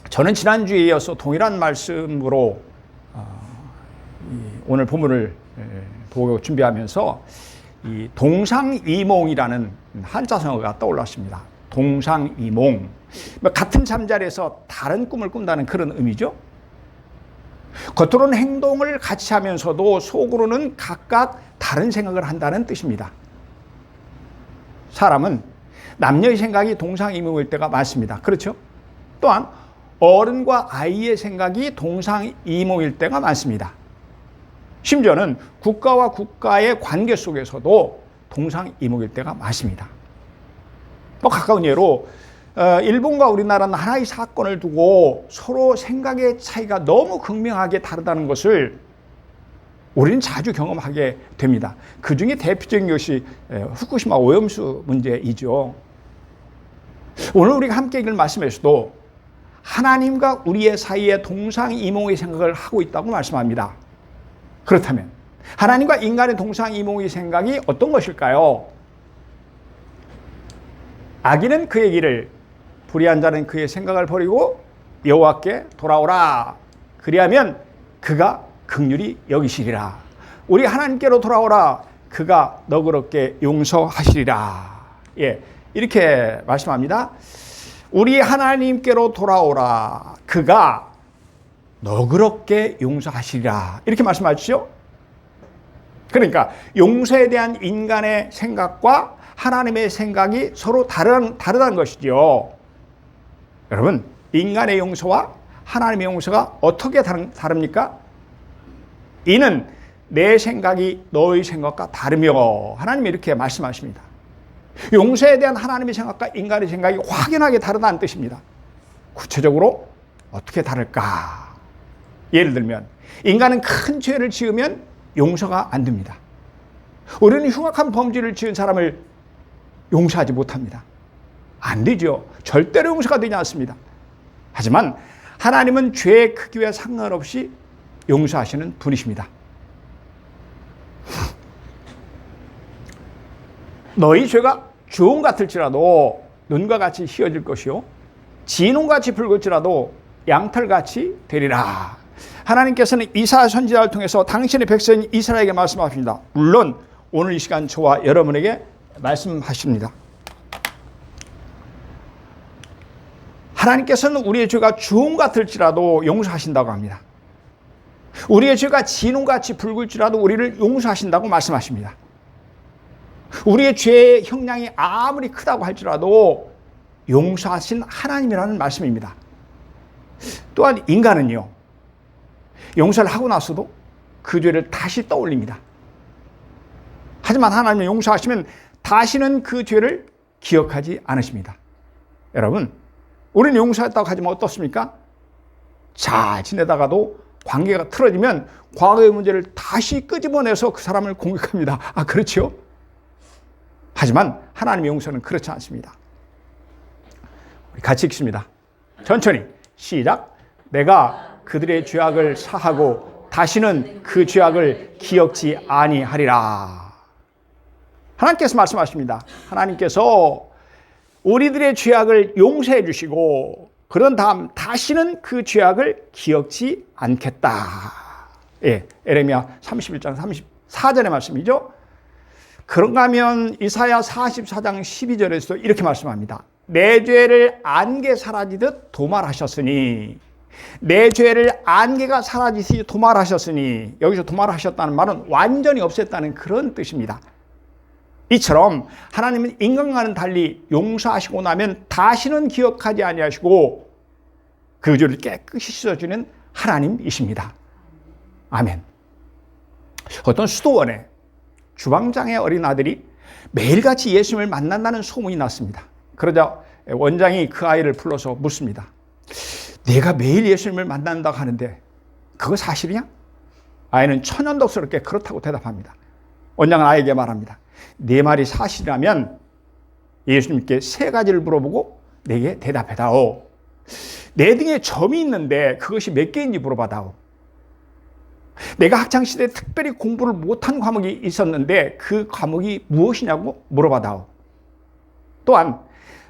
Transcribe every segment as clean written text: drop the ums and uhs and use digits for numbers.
저는 지난주에 이어서 동일한 말씀으로 오늘 본문을 보고 준비하면서 이 동상이몽이라는 한자성어가 떠올랐습니다. 동상이몽. 같은 잠자리에서 다른 꿈을 꾼다는 그런 의미죠. 겉으로는 행동을 같이 하면서도 속으로는 각각 다른 생각을 한다는 뜻입니다. 사람은 남녀의 생각이 동상이몽일 때가 많습니다. 그렇죠? 또한 어른과 아이의 생각이 동상이몽일 때가 많습니다. 심지어는 국가와 국가의 관계 속에서도 동상이몽일 때가 많습니다. 가까운 예로 일본과 우리나라는 하나의 사건을 두고 서로 생각의 차이가 너무 극명하게 다르다는 것을 우리는 자주 경험하게 됩니다. 그 중에 대표적인 것이 후쿠시마 오염수 문제이죠. 오늘 우리가 함께 읽을 말씀에서도 하나님과 우리의 사이에 동상이몽의 생각을 하고 있다고 말씀합니다. 그렇다면 하나님과 인간의 동상이몽의 생각이 어떤 것일까요? 악인은 그의 길을, 불의한 자는 그의 생각을 버리고 여호와께 돌아오라. 그리하면 그가 긍휼히 여기시리라. 우리 하나님께로 돌아오라. 그가 너그럽게 용서하시리라. 이렇게 말씀합니다. 우리 하나님께로 돌아오라. 그가 너그럽게 용서하시리라. 이렇게 말씀하시죠. 그러니까 용서에 대한 인간의 생각과 하나님의 생각이 서로 다르다는 것이죠. 여러분, 인간의 용서와 하나님의 용서가 어떻게 다릅니까? 이는 내 생각이 너의 생각과 다르며, 하나님이 이렇게 말씀하십니다. 용서에 대한 하나님의 생각과 인간의 생각이 확연하게 다르다는 뜻입니다. 구체적으로 어떻게 다를까? 예를 들면 인간은 큰 죄를 지으면 용서가 안 됩니다. 우리는 흉악한 범죄를 지은 사람을 용서하지 못합니다. 안 되죠. 절대로 용서가 되지 않습니다. 하지만 하나님은 죄의 크기와 상관없이 용서하시는 분이십니다. 너희 죄가 주홍 같을지라도 눈과 같이 희어질 것이요 진홍같이 붉을지라도 양털같이 되리라. 하나님께서는 이사야 선지자를 통해서 당신의 백성인 이스라엘에게 말씀하십니다. 물론 오늘 이 시간 저와 여러분에게 말씀하십니다. 하나님께서는 우리의 죄가 주홍 같을지라도 용서하신다고 합니다. 우리의 죄가 진홍같이 붉을지라도 우리를 용서하신다고 말씀하십니다. 우리의 죄의 형량이 아무리 크다고 할지라도 용서하신 하나님이라는 말씀입니다. 또한 인간은요, 용서를 하고 나서도 그 죄를 다시 떠올립니다. 하지만 하나님이 용서하시면 다시는 그 죄를 기억하지 않으십니다. 여러분, 우리는 용서했다고 하지만 어떻습니까? 잘 지내다가도 관계가 틀어지면 과거의 문제를 다시 끄집어내서 그 사람을 공격합니다. 그렇죠? 하지만 하나님의 용서는 그렇지 않습니다. 우리 같이 읽습니다. 천천히 시작. 내가 그들의 죄악을 사하고 다시는 그 죄악을 기억지 아니하리라. 하나님께서 말씀하십니다. 하나님께서 우리들의 죄악을 용서해 주시고 그런 다음 다시는 그 죄악을 기억지 않겠다. 에레미야 31장 34절의 말씀이죠. 그런가 하면 이사야 44장 12절에서도 이렇게 말씀합니다. 내 죄를 안개 사라지듯 도말하셨으니, 내 죄를 안개가 사라지듯이 도말하셨으니, 여기서 도말하셨다는 말은 완전히 없앴다는 그런 뜻입니다. 이처럼 하나님은 인간과는 달리 용서하시고 나면 다시는 기억하지 아니하시고 그 죄를 깨끗이 씻어주는 하나님이십니다. 아멘. 어떤 수도원에 주방장의 어린 아들이 매일같이 예수님을 만난다는 소문이 났습니다. 그러자 원장이 그 아이를 불러서 묻습니다. 내가 매일 예수님을 만난다고 하는데 그거 사실이냐? 아이는 천연덕스럽게 그렇다고 대답합니다. 원장은 아이에게 말합니다. 네 말이 사실이라면 예수님께 세 가지를 물어보고 내게 대답해다오. 내 등에 점이 있는데 그것이 몇 개인지 물어봐다오. 내가 학창시대에 특별히 공부를 못한 과목이 있었는데 그 과목이 무엇이냐고 물어봐다오. 또한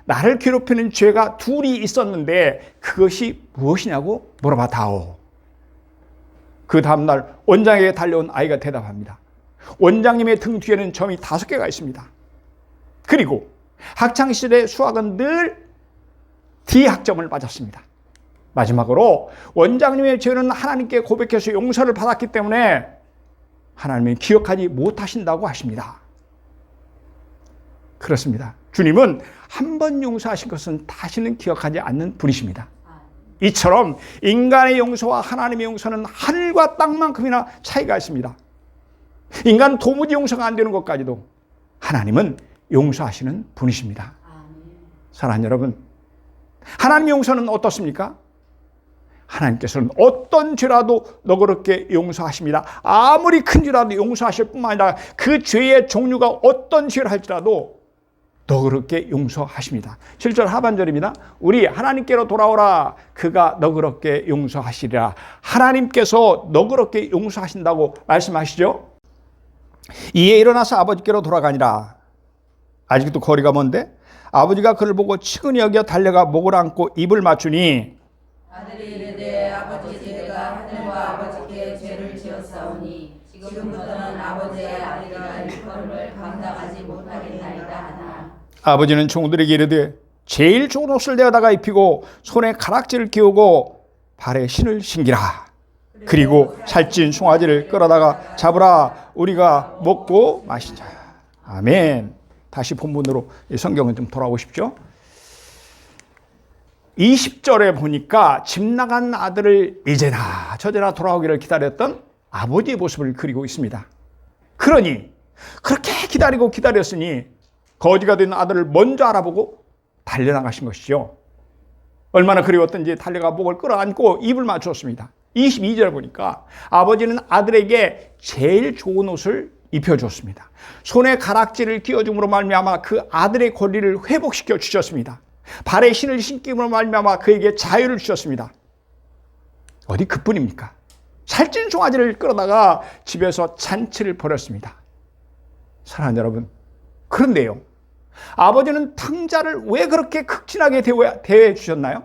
나를 괴롭히는 죄가 둘이 있었는데 그것이 무엇이냐고 물어봤다오. 그 다음날 원장에게 달려온 아이가 대답합니다. 원장님의 등 뒤에는 점이 5개가 있습니다. 그리고 학창시절의 수학은 늘 D학점을 맞았습니다. 마지막으로 원장님의 죄는 하나님께 고백해서 용서를 받았기 때문에 하나님은 기억하지 못하신다고 하십니다. 그렇습니다. 주님은 한 번 용서하신 것은 다시는 기억하지 않는 분이십니다. 이처럼 인간의 용서와 하나님의 용서는 하늘과 땅만큼이나 차이가 있습니다. 인간은 도무지 용서가 안 되는 것까지도 하나님은 용서하시는 분이십니다. 사랑하는 여러분, 하나님의 용서는 어떻습니까? 하나님께서는 어떤 죄라도 너그럽게 용서하십니다. 아무리 큰 죄라도 용서하실 뿐만 아니라 그 죄의 종류가 어떤 죄를 할지라도 너그럽게 용서하십니다. 7절 하반절입니다. 우리 하나님께로 돌아오라. 그가 너그럽게 용서하시리라. 하나님께서 너그럽게 용서하신다고 말씀하시죠. 이에 일어나서 아버지께로 돌아가니라. 아직도 거리가 먼데 아버지가 그를 보고 측은히 여겨 달려가 목을 안고 입을 맞추니 아들이 이르되 아버지 제가 하늘과 아버지께 죄를 지었사오니 지금부터는 아버지의 아들이라 일컬음을 감당하지 못하겠나이다 하나. 아버지는 종들에게 이르되 제일 좋은 옷을 내어다가 입히고 손에 가락지를 끼우고 발에 신을 신기라. 그리고 살찐 송아지를 끌어다가 잡으라. 우리가 먹고 마시자. 아멘. 다시 본문으로 성경은 좀 돌아오십시오. 20절에 보니까 집 나간 아들을 이제나 저제나 돌아오기를 기다렸던 아버지의 모습을 그리고 있습니다. 그러니 그렇게 기다렸으니 거지가 된 아들을 먼저 알아보고 달려나가신 것이죠. 얼마나 그리웠던지 달려가 목을 끌어안고 입을 맞추었습니다. 22절 보니까 아버지는 아들에게 제일 좋은 옷을 입혀줬습니다. 손에 가락지를 끼워줌으로 말미암아 그 아들의 권리를 회복시켜 주셨습니다. 발에 신을 신김으로 말미암아 그에게 자유를 주셨습니다. 어디 그뿐입니까? 살찐 송아지를 끌어다가 집에서 잔치를 벌였습니다. 사랑하는 여러분, 그런데요, 아버지는 탕자를 왜 그렇게 극진하게 대해 주셨나요?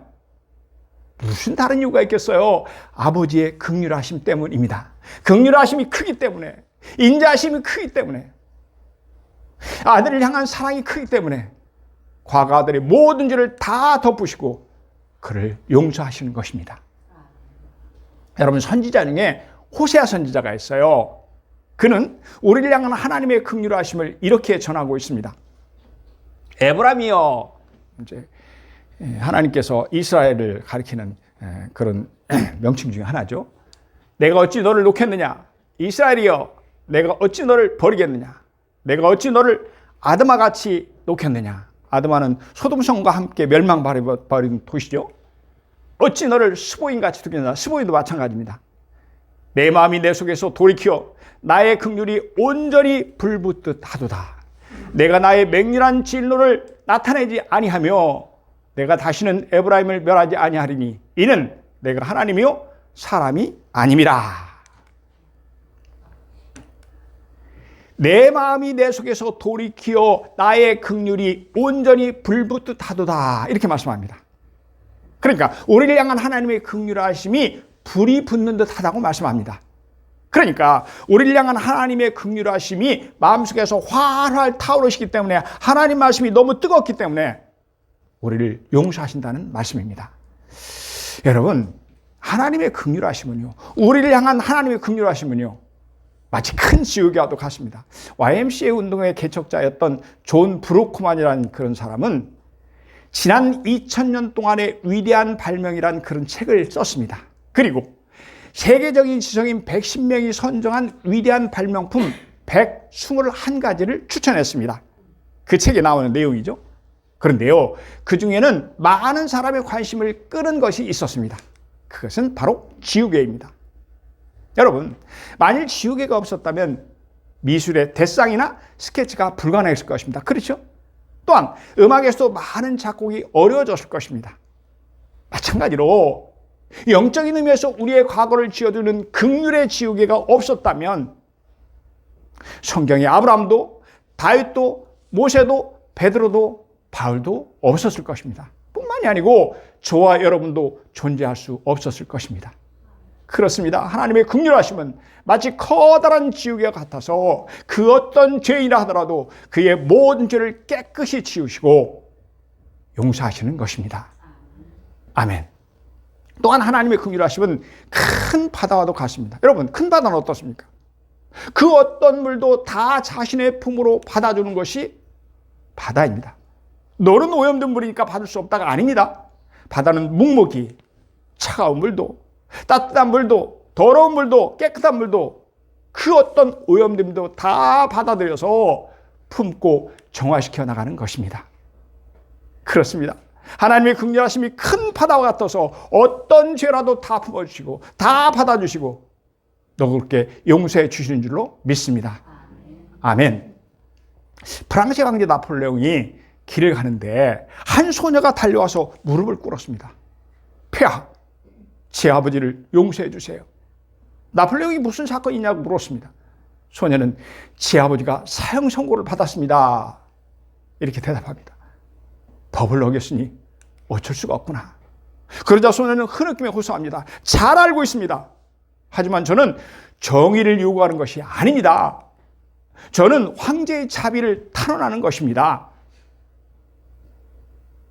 무슨 다른 이유가 있겠어요? 아버지의 긍휼하심 때문입니다. 긍휼하심이 크기 때문에, 인자하심이 크기 때문에, 아들을 향한 사랑이 크기 때문에 과거 아들의 모든 죄를 다 덮으시고 그를 용서하시는 것입니다. 여러분, 선지자 중에 호세아 선지자가 있어요. 그는 우리를 향한 하나님의 긍휼하심을 이렇게 전하고 있습니다. 에브라임이여, 이제 하나님께서 이스라엘을 가리키는 그런 명칭 중에 하나죠. 내가 어찌 너를 놓겠느냐? 이스라엘이여, 내가 어찌 너를 버리겠느냐? 내가 어찌 너를 아드마같이 놓겠느냐? 아드마는 소돔성과 함께 멸망버린 도시죠. 어찌 너를 스보인같이 두겠느냐? 스보인도 마찬가지입니다. 내 마음이 내 속에서 돌이켜 나의 긍휼이 온전히 불붙듯 하도다. 내가 나의 맹렬한 진노를 나타내지 아니하며 내가 다시는 에브라임을 멸하지 아니하리니 이는 내가 하나님이요 사람이 아님이라. 내 마음이 내 속에서 돌이키어 나의 긍휼이 온전히 불붙듯 하도다. 이렇게 말씀합니다. 그러니까 우리를 향한 하나님의 긍휼하심이 불이 붙는 듯 하다고 말씀합니다. 그러니까 우리를 향한 하나님의 긍휼하심이 마음속에서 활활 타오르시기 때문에 하나님 말씀이 너무 뜨겁기 때문에 우리를 용서하신다는 말씀입니다. 여러분, 하나님의 긍휼하심은요, 우리를 향한 하나님의 긍휼하심은요, 마치 큰 지우개와도 같습니다. YMCA 운동의 개척자였던 존 브루크만이라는 그런 사람은 지난 2000년 동안의 위대한 발명이란 그런 책을 썼습니다. 그리고 세계적인 지성인 110명이 선정한 위대한 발명품 121가지를 추천했습니다. 그 책에 나오는 내용이죠. 그런데요, 그 중에는 많은 사람의 관심을 끄는 것이 있었습니다. 그것은 바로 지우개입니다. 여러분, 만일 지우개가 없었다면 미술의 대상이나 스케치가 불가능했을 것입니다. 그렇죠? 또한 음악에서도 많은 작곡이 어려워졌을 것입니다. 마찬가지로 영적인 의미에서 우리의 과거를 지워주는 긍휼의 지우개가 없었다면 성경의 아브라함도 다윗도 모세도 베드로도 바울도 없었을 것입니다. 뿐만이 아니고 저와 여러분도 존재할 수 없었을 것입니다. 그렇습니다. 하나님의 긍휼하심은 마치 커다란 지우개 같아서 그 어떤 죄인이라 하더라도 그의 모든 죄를 깨끗이 지우시고 용서하시는 것입니다. 아멘. 또한 하나님의 긍휼하심은 큰 바다와도 같습니다. 여러분, 큰 바다는 어떻습니까? 그 어떤 물도 다 자신의 품으로 받아주는 것이 바다입니다. 너는 오염된 물이니까 받을 수 없다가 아닙니다. 바다는 묵묵히 차가운 물도 따뜻한 물도 더러운 물도 깨끗한 물도 그 어떤 오염됨도 다 받아들여서 품고 정화시켜 나가는 것입니다. 그렇습니다. 하나님의 긍휼하심이 큰 바다와 같아서 어떤 죄라도 다 품어주시고 다 받아주시고 너그럽게 용서해 주시는 줄로 믿습니다. 아멘. 프랑스 황제 나폴레옹이 길을 가는데 한 소녀가 달려와서 무릎을 꿇었습니다. 폐하, 제 아버지를 용서해 주세요. 나폴레옹이 무슨 사건이 있냐고 물었습니다. 소녀는 제 아버지가 사형 선고를 받았습니다. 이렇게 대답합니다. 법을 어겼으니 어쩔 수가 없구나. 그러자 소녀는 흐느끼며 호소합니다. 잘 알고 있습니다. 하지만 저는 정의를 요구하는 것이 아닙니다. 저는 황제의 자비를 탄원하는 것입니다.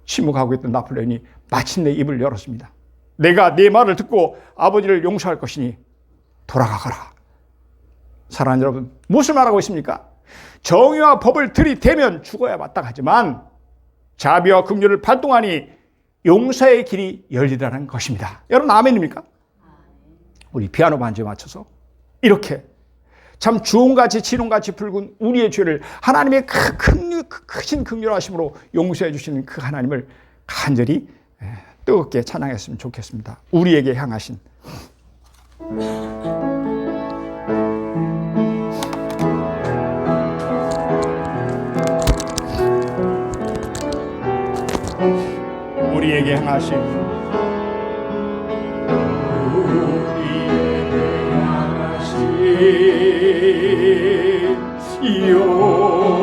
침묵하고 있던 나폴레옹이 마침내 입을 열었습니다. 내가 네 말을 듣고 아버지를 용서할 것이니 돌아가거라. 사랑하는 여러분, 무엇을 말하고 있습니까? 정의와 법을 들이대면 죽어야 마땅하지만 자비와 긍휼을 발동하니 용서의 길이 열리라는 것입니다. 여러분, 아멘입니까? 우리 피아노 반주에 맞춰서 이렇게 참 주홍같이 진홍같이 붉은 우리의 죄를 하나님의 크신 긍휼하심으로 용서해 주시는 그 하나님을 간절히 뜨겁게 찬양했으면 좋겠습니다. 우리에게 향하신 우리에게 향하신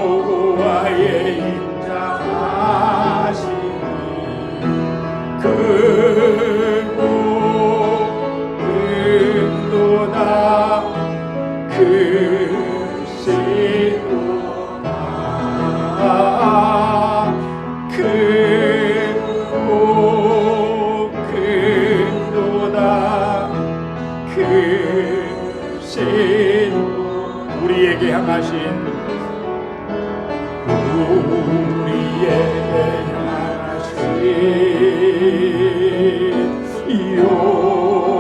여호와의 인자하심이 크고 은도다 크시도다 크고 은도다 크시도다 우리에게 향하신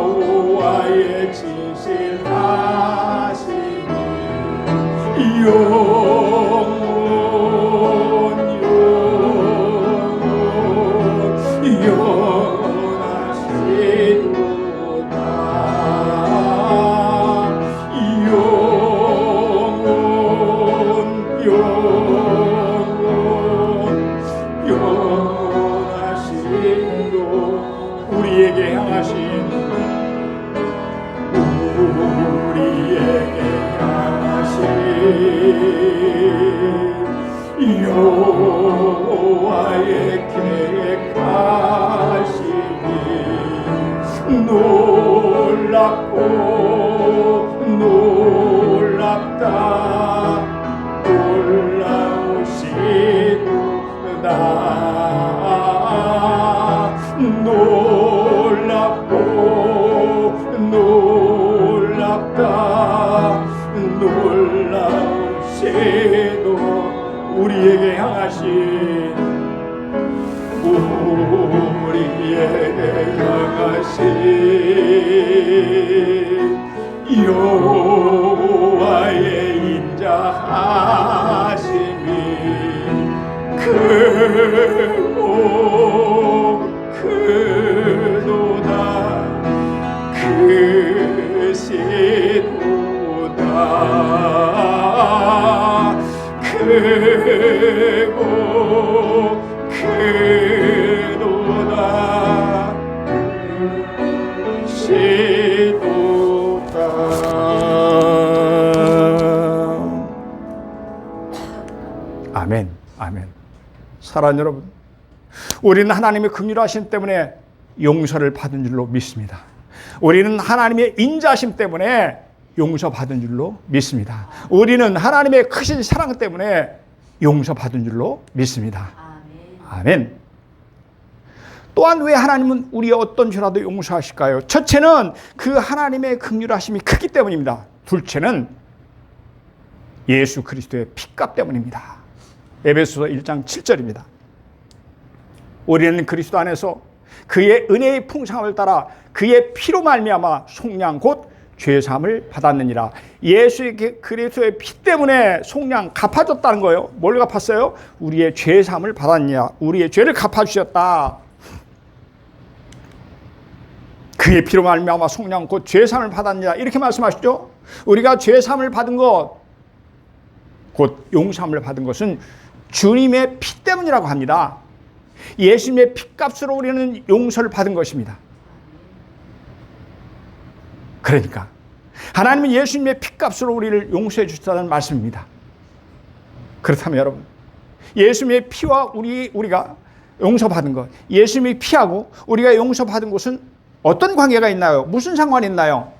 여호와의 진실하심이 우리에게 향하신 여호와의 계획하심이 놀랍고 놀랍다 놀라우시도다 놀랍고 놀랍다 놀라우시도 우리에게 향하신 여호와의 인자하심이 크고 크도다 크시도다 크고 크도다 시도다. 아멘, 아멘. 사랑하는 여러분, 우리는 하나님의 긍휼하심 때문에 용서를 받은 줄로 믿습니다. 우리는 하나님의 인자심 때문에 용서받은 줄로 믿습니다. 우리는 하나님의 크신 사랑 때문에 용서받은 줄로 믿습니다. 아멘. 또한 왜 하나님은 우리의 어떤 죄라도 용서하실까요? 첫째는 그 하나님의 긍휼하심이 크기 때문입니다. 둘째는 예수 그리스도의 피값 때문입니다. 에베소서 1장 7절입니다. 우리는 그리스도 안에서 그의 은혜의 풍성함을 따라 그의 피로 말미암아 속량 곧 죄사함을 받았느니라. 예수의 그리스도의 피 때문에 속량 갚아줬다는 거예요. 뭘 갚았어요? 우리의 죄사함을 받았느냐. 우리의 죄를 갚아주셨다. 그의 피로 말미암아 속량 곧 죄사함을 받았느냐. 이렇게 말씀하시죠. 우리가 죄사함을 받은 것, 곧 용서함을 받은 것은 주님의 피 때문이라고 합니다. 예수님의 피값으로 우리는 용서를 받은 것입니다. 그러니까 하나님은 예수님의 피값으로 우리를 용서해 주셨다는 말씀입니다. 그렇다면 여러분, 예수님의 피와 우리가 용서받은 것, 예수님의 피하고 우리가 용서받은 것은 어떤 관계가 있나요? 무슨 상관이 있나요?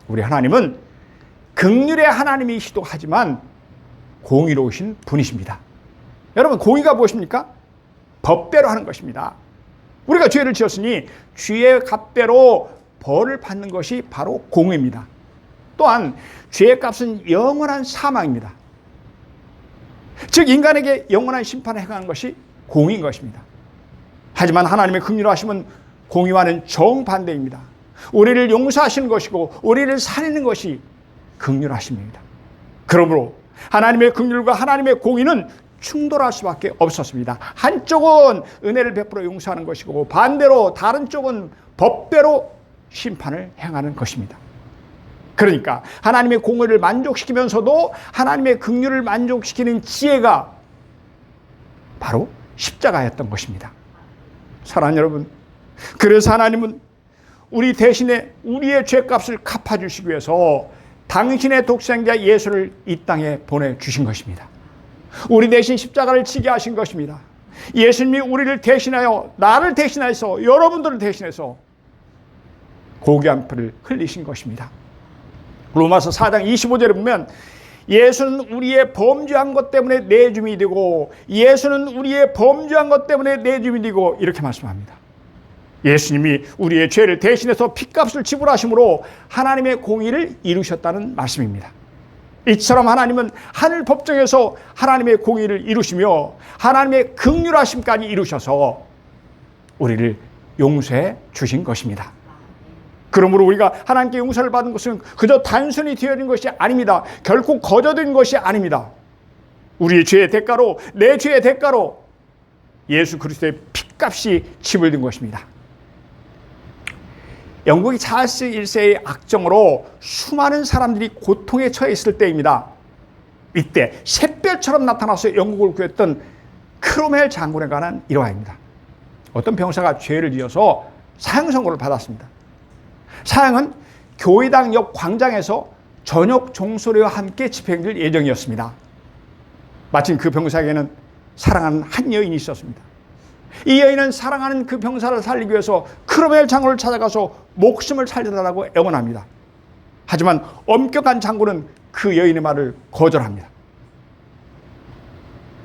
우리 하나님은 긍휼의 하나님이시도 하지만 공의로우신 분이십니다. 여러분, 공의가 무엇입니까? 법대로 하는 것입니다. 우리가 죄를 지었으니 죄의 값대로 벌을 받는 것이 바로 공의입니다. 또한 죄의 값은 영원한 사망입니다. 즉 인간에게 영원한 심판을 행하는 것이 공의인 것입니다. 하지만 하나님의 긍휼하심은 공의와는 정반대입니다. 우리를 용서하시는 것이고 우리를 살리는 것이 긍휼하심입니다. 그러므로 하나님의 긍휼과 하나님의 공의는 충돌할 수밖에 없었습니다. 한쪽은 은혜를 베풀어 용서하는 것이고 반대로 다른 쪽은 법대로 심판을 행하는 것입니다. 그러니까 하나님의 공의를 만족시키면서도 하나님의 긍휼을 만족시키는 지혜가 바로 십자가였던 것입니다. 사랑하는 여러분, 그래서 하나님은 우리 대신에 우리의 죄값을 갚아주시기 위해서 당신의 독생자 예수를 이 땅에 보내주신 것입니다. 우리 대신 십자가를 지게 하신 것입니다. 예수님이 우리를 대신하여, 나를 대신해서, 여러분들을 대신해서 고귀한 피를 흘리신 것입니다. 로마서 4장 25절에 보면 예수는 우리의 범죄한 것 때문에 내줌이 되고 예수는 우리의 범죄한 것 때문에 내줌이 되고 이렇게 말씀합니다. 예수님이 우리의 죄를 대신해서 피값을 지불하심으로 하나님의 공의를 이루셨다는 말씀입니다. 이처럼 하나님은 하늘 법정에서 하나님의 공의를 이루시며 하나님의 긍휼하심까지 이루셔서 우리를 용서해 주신 것입니다. 그러므로 우리가 하나님께 용서를 받은 것은 그저 단순히 되어진 것이 아닙니다. 결코 거저된 것이 아닙니다. 우리의 죄의 대가로, 내 죄의 대가로 예수 그리스도의 피값이 지불된 것입니다. 영국이 찰스 1세의 악정으로 수많은 사람들이 고통에 처해 있을 때입니다. 이때 샛별처럼 나타나서 영국을 구했던 크롬웰 장군에 관한 일화입니다. 어떤 병사가 죄를 지어서 사형 선고를 받았습니다. 사형은 교회당 옆 광장에서 저녁 종소리와 함께 집행될 예정이었습니다. 마침 그 병사에게는 사랑하는 한 여인이 있었습니다. 이 여인은 사랑하는 그 병사를 살리기 위해서 크롬웰 장군을 찾아가서 목숨을 살려달라고 애원합니다. 하지만 엄격한 장군은 그 여인의 말을 거절합니다.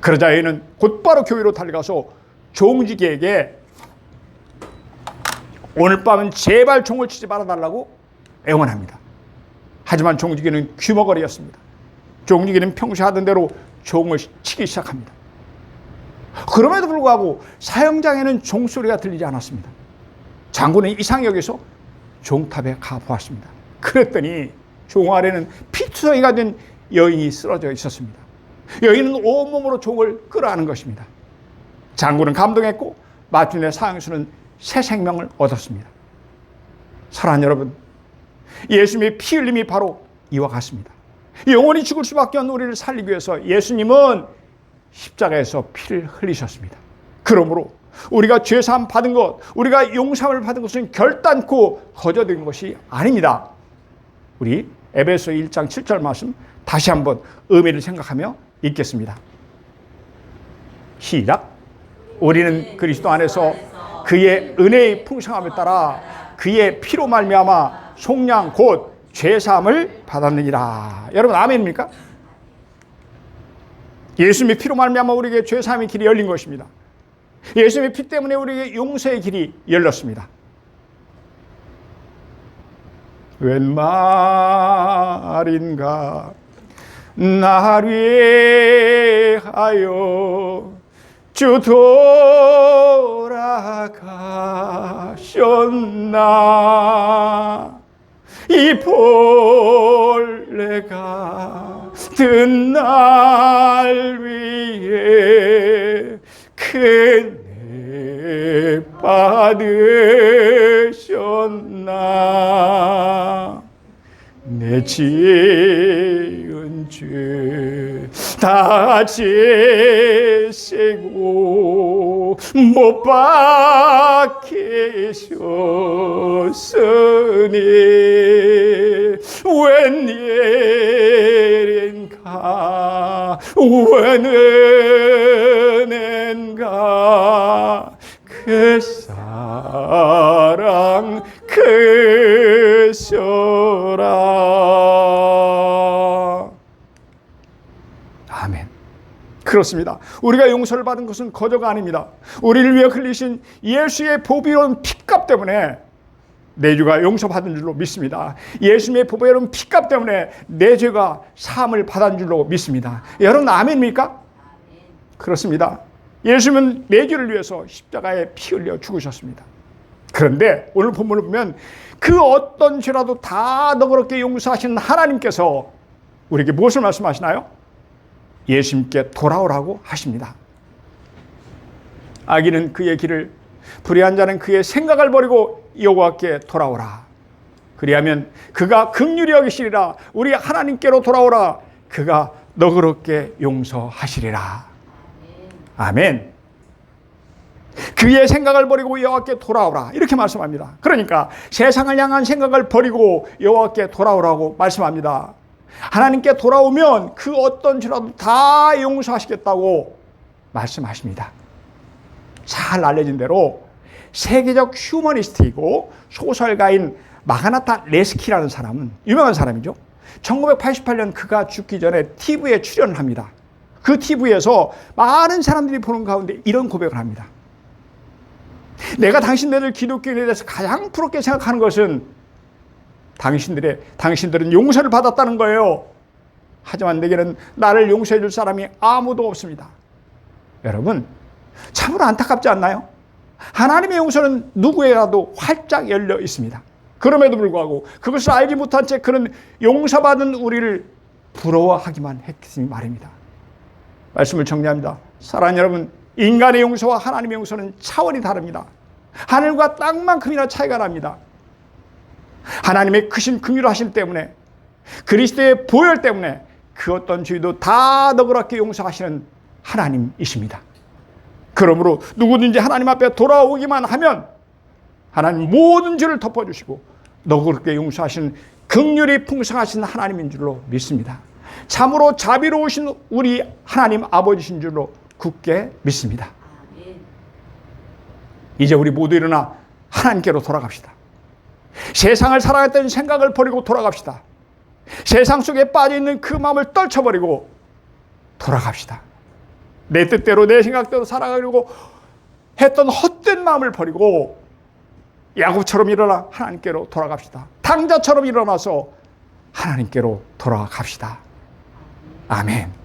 그러자 여인은 곧바로 교회로 달려가서 종직이에게 오늘 밤은 제발 종을 치지 말아달라고 애원합니다. 하지만 종직이는 귀머거리였습니다. 종직이는 평소 하던 대로 종을 치기 시작합니다. 그럼에도 불구하고 사형장에는 종소리가 들리지 않았습니다. 장군은 이상히 여기서 종탑에 가보았습니다. 그랬더니 종 아래는 피투성이가 된 여인이 쓰러져 있었습니다. 여인은 온몸으로 종을 끌어안은 것입니다. 장군은 감동했고 마침내 사형수는 새 생명을 얻었습니다. 사랑하는 여러분, 예수님의 피 흘림이 바로 이와 같습니다. 영원히 죽을 수밖에 없는 우리를 살리기 위해서 예수님은 십자가에서 피를 흘리셨습니다. 그러므로 우리가 죄사함 받은 것, 우리가 용서함을 받은 것은 결단코 거저된 것이 아닙니다. 우리 에베소 1장 7절 말씀 다시 한번 의미를 생각하며 읽겠습니다. 시작. 우리는 그리스도 안에서 그의 은혜의 풍성함에 따라 그의 피로 말미암아 속량 곧 죄사함을 받았느니라. 여러분 아멘입니까? 예수님의 피로 말미암아 우리에게 죄사함의 길이 열린 것입니다. 예수님의 피 때문에 우리에게 용서의 길이 열렸습니다. 웬 말인가 나를 위하여 주 돌아가셨나. 이 벌레가 든 날 위해 큰 애 받으셨나. 내 지은 죄 다 제세고 못 박히셨으니 웬일인가 웬 은혜인가 그 사랑 크셔라. 아멘. 그렇습니다. 우리가 용서를 받은 것은 거저가 아닙니다. 우리를 위해 흘리신 예수의 보배로운 피값 때문에 내 죄가 용서받은 줄로 믿습니다. 예수님의 보배로운 피값 때문에 내 죄가 사함을 받은 줄로 믿습니다. 여러분 아멘입니까? 그렇습니다. 예수님은 내 죄를 위해서 십자가에 피 흘려 죽으셨습니다. 그런데 오늘 본문을 보면 그 어떤 죄라도 다 너그럽게 용서하시는 하나님께서 우리에게 무엇을 말씀하시나요? 예수님께 돌아오라고 하십니다. 악인은 그의 길을, 불의한 자는 그의 생각을 버리고 여호와께 돌아오라. 그리하면 그가 긍휼히 여기시리라. 우리 하나님께로 돌아오라. 그가 너그럽게 용서하시리라. 아멘. 그의 생각을 버리고 여호와께 돌아오라. 이렇게 말씀합니다. 그러니까 세상을 향한 생각을 버리고 여호와께 돌아오라고 말씀합니다. 하나님께 돌아오면 그 어떤 죄라도 다 용서하시겠다고 말씀하십니다. 잘 알려진 대로 세계적 휴머니스트이고 소설가인 마가나타 레스키라는 사람은 유명한 사람이죠. 1988년 그가 죽기 전에 TV에 출연을 합니다. 그 TV에서 많은 사람들이 보는 가운데 이런 고백을 합니다. 내가 당신들을 기독교인에 대해서 가장 부럽게 생각하는 것은 당신들은 용서를 받았다는 거예요. 하지만 내게는 나를 용서해 줄 사람이 아무도 없습니다. 여러분, 참으로 안타깝지 않나요? 하나님의 용서는 누구에게라도 활짝 열려 있습니다. 그럼에도 불구하고 그것을 알지 못한 채 그는 용서받은 우리를 부러워하기만 했으니 말입니다. 말씀을 정리합니다. 사랑하는 여러분, 인간의 용서와 하나님의 용서는 차원이 다릅니다. 하늘과 땅만큼이나 차이가 납니다. 하나님의 크신 긍휼하심 때문에, 그리스도의 보혈 때문에 그 어떤 죄도 다 너그럽게 용서하시는 하나님이십니다. 그러므로 누구든지 하나님 앞에 돌아오기만 하면 하나님 모든 죄를 덮어주시고 너그럽게 용서하시는 긍휼이 풍성하신 하나님인 줄로 믿습니다. 참으로 자비로우신 우리 하나님 아버지신 줄로 굳게 믿습니다. 이제 우리 모두 일어나 하나님께로 돌아갑시다. 세상을 사랑했던 생각을 버리고 돌아갑시다. 세상 속에 빠져있는 그 마음을 떨쳐버리고 돌아갑시다. 내 뜻대로 내 생각대로 살아가려고 했던 헛된 마음을 버리고 야곱처럼 일어나 하나님께로 돌아갑시다. 탕자처럼 일어나서 하나님께로 돌아갑시다. 아멘.